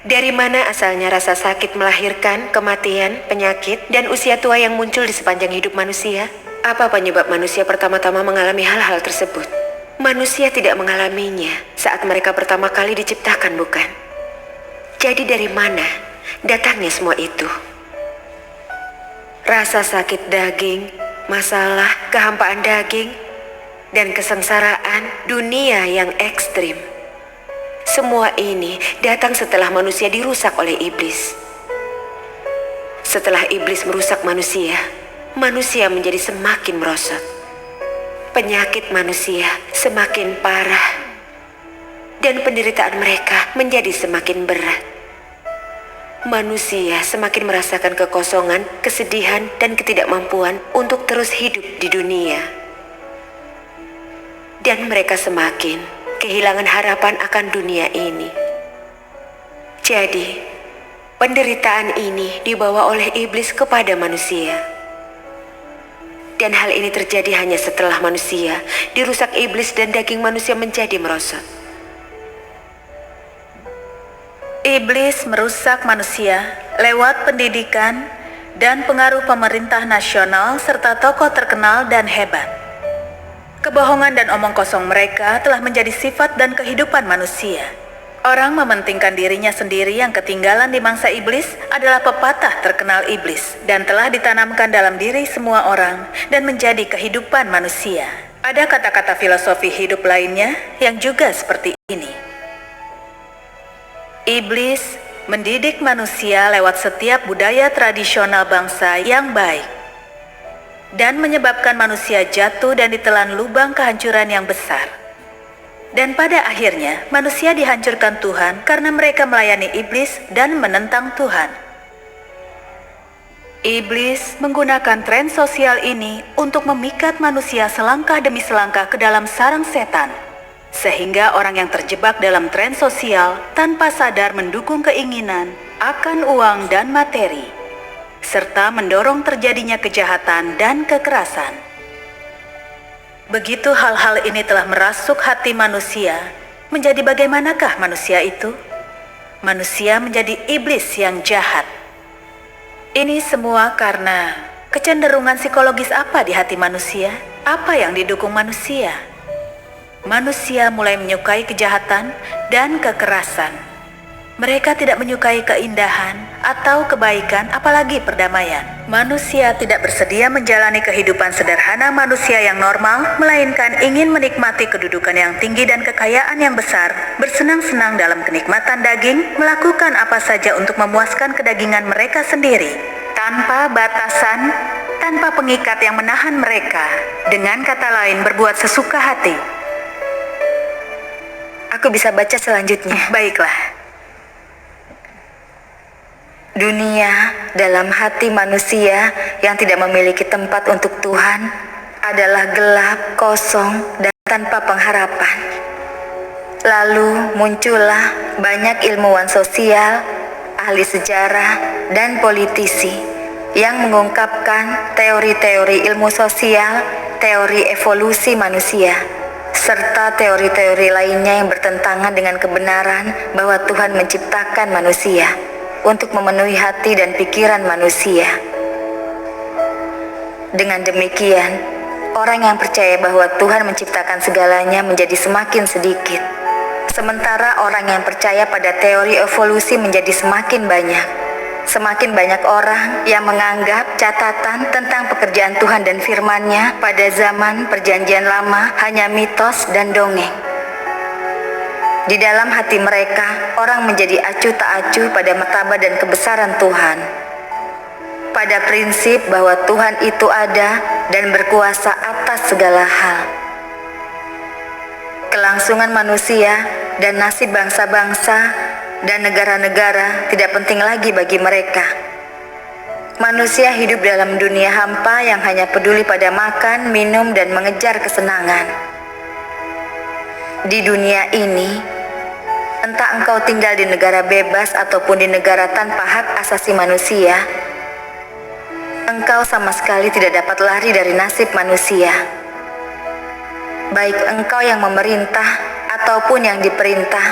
Dari mana asalnya rasa sakit melahirkan, kematian, penyakit, dan usia tua yang muncul di sepanjang hidup manusia? Apa penyebab manusia pertama-tama mengalami hal-hal tersebut? Manusia tidak mengalaminya saat mereka pertama kali diciptakan, bukan? Jadi dari mana datangnya semua itu? Rasa sakit daging, masalah, kehampaan daging, dan kesengsaraan dunia yang ekstrim. Semua ini datang setelah manusia dirusak oleh iblis. Setelah iblis merusak manusia, manusia menjadi semakin merosot. Penyakit manusia semakin parah, dan penderitaan mereka menjadi semakin berat. Manusia semakin merasakan kekosongan, kesedihan, dan ketidakmampuan untuk terus hidup di dunia. Dan mereka semakin kehilangan harapan akan dunia ini. Jadi, penderitaan ini dibawa oleh iblis kepada manusia. Dan hal ini terjadi hanya setelah manusia dirusak iblis dan daging manusia menjadi merosot. Iblis merusak manusia lewat pendidikan dan pengaruh pemerintah nasional serta tokoh terkenal dan hebat. Kebohongan dan omong kosong mereka telah menjadi sifat dan kehidupan manusia. Orang mementingkan dirinya sendiri yang ketinggalan di mangsa iblis adalah pepatah terkenal iblis dan telah ditanamkan dalam diri semua orang dan menjadi kehidupan manusia. Ada kata-kata filosofi hidup lainnya yang juga seperti ini. Iblis mendidik manusia lewat setiap budaya tradisional bangsa yang baik dan menyebabkan manusia jatuh dan ditelan lubang kehancuran yang besar. Dan pada akhirnya, manusia dihancurkan Tuhan karena mereka melayani iblis dan menentang Tuhan. Iblis menggunakan tren sosial ini untuk memikat manusia selangkah demi selangkah ke dalam sarang setan, sehingga orang yang terjebak dalam tren sosial tanpa sadar mendukung keinginan akan uang dan materi, serta mendorong terjadinya kejahatan dan kekerasan. Begitu hal-hal ini telah merasuk hati manusia, menjadi bagaimanakah manusia itu? Manusia menjadi iblis yang jahat. Ini semua karena kecenderungan psikologis apa di hati manusia? Apa yang didukung manusia? Manusia mulai menyukai kejahatan dan kekerasan. Mereka tidak menyukai keindahan atau kebaikan, apalagi perdamaian. Manusia tidak bersedia menjalani kehidupan sederhana manusia yang normal, melainkan ingin menikmati kedudukan yang tinggi dan kekayaan yang besar, bersenang-senang dalam kenikmatan daging, melakukan apa saja untuk memuaskan kedagingan mereka sendiri, tanpa batasan, tanpa pengikat yang menahan mereka. Dengan kata lain, berbuat sesuka hati. Aku bisa baca selanjutnya. Baiklah. Dunia dalam hati manusia yang tidak memiliki tempat untuk Tuhan adalah gelap, kosong, dan tanpa pengharapan. Lalu muncullah banyak ilmuwan sosial, ahli sejarah, dan politisi yang mengungkapkan teori-teori ilmu sosial, teori evolusi manusia, serta teori-teori lainnya yang bertentangan dengan kebenaran bahwa Tuhan menciptakan manusia untuk memenuhi hati dan pikiran manusia. Dengan demikian, orang yang percaya bahwa Tuhan menciptakan segalanya menjadi semakin sedikit, sementara orang yang percaya pada teori evolusi menjadi semakin banyak. Semakin banyak orang yang menganggap catatan tentang pekerjaan Tuhan dan firman-Nya pada zaman Perjanjian Lama hanya mitos dan dongeng. Di dalam hati mereka, orang menjadi acuh tak acuh pada martabat dan kebesaran Tuhan, pada prinsip bahwa Tuhan itu ada dan berkuasa atas segala hal. Kelangsungan manusia dan nasib bangsa-bangsa dan negara-negara tidak penting lagi bagi mereka. Manusia hidup dalam dunia hampa yang hanya peduli pada makan, minum, dan mengejar kesenangan. Di dunia ini, entah engkau tinggal di negara bebas ataupun di negara tanpa hak asasi manusia, engkau sama sekali tidak dapat lari dari nasib manusia. Baik engkau yang memerintah ataupun yang diperintah,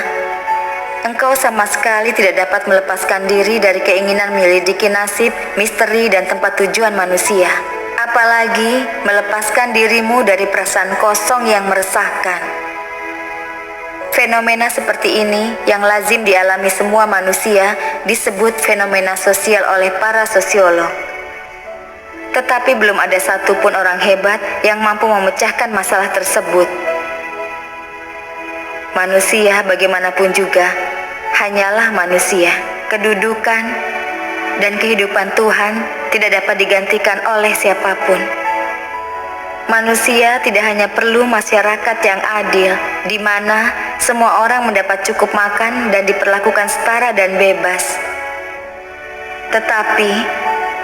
engkau sama sekali tidak dapat melepaskan diri dari keinginan menyelidiki nasib, misteri, dan tempat tujuan manusia. Apalagi melepaskan dirimu dari perasaan kosong yang meresahkan. Fenomena seperti ini yang lazim dialami semua manusia disebut fenomena sosial oleh para sosiolog. Tetapi belum ada satupun orang hebat yang mampu memecahkan masalah tersebut. Manusia bagaimanapun juga hanyalah manusia. Kedudukan dan kehidupan Tuhan tidak dapat digantikan oleh siapapun. Manusia tidak hanya perlu masyarakat yang adil, di mana semua orang mendapat cukup makan dan diperlakukan setara dan bebas, tetapi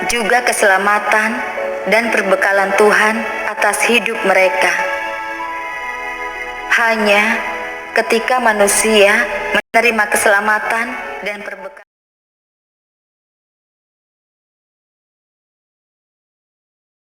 juga keselamatan dan perbekalan Tuhan atas hidup mereka. Hanya ketika manusia menerima keselamatan dan perbekalan